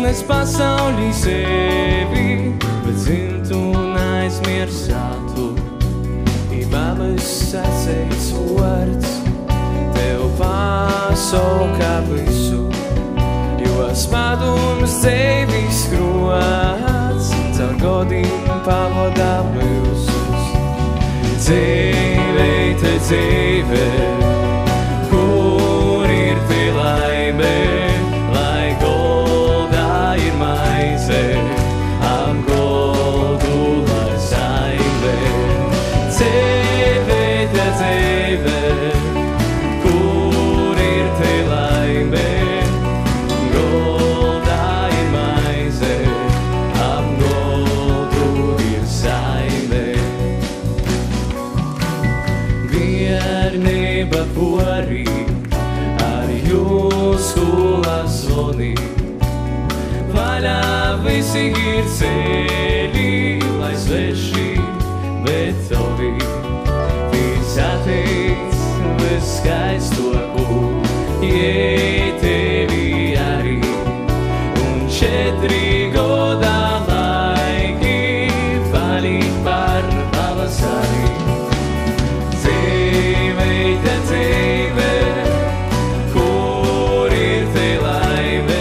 Nes pasaulī sevi, bet dzimtu un aizmirsātu. I babas sacīts vārds, tev pasauka visu, jo smadums dzīvis skrots, caur godiem pavodā visus. Dzīve, te dzīve, kur ir te laime? Visi ir ceļi, lai sveši, bet tavi Viņš atteic viskaistoku, jei tevi arī. Un 4 godā laiki palīk par pavasari. Dzīve, te dzīve, kur ir te laime?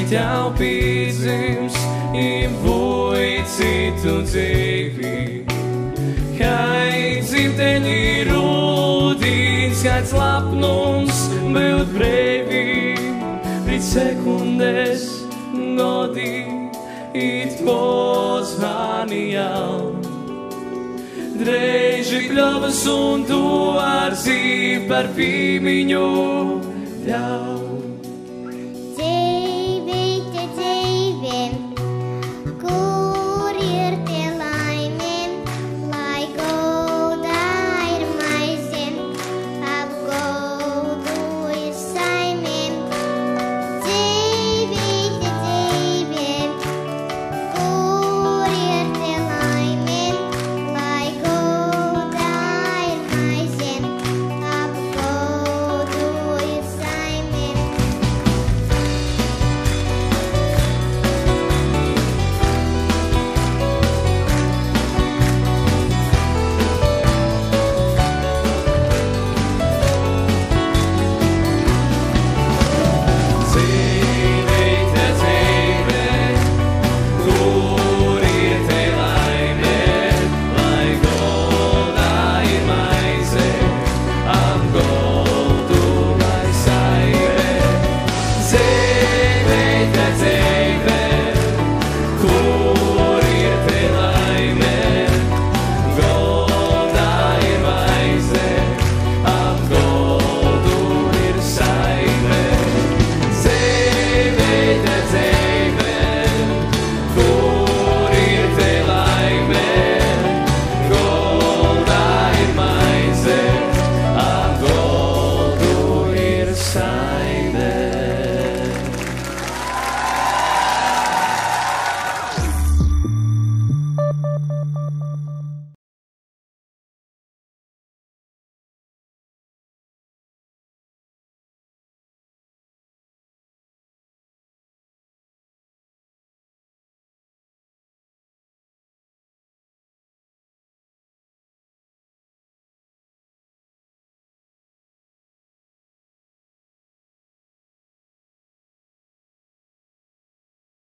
Tev pīdzims, im voi citu dzīvi. Kai dzimteni rūdīns, kāds lapnums būt breivi. Pēc sekundes godi it pozvani jau. Dreiži kļovas un tu ar zīv par pīmiņu ļau.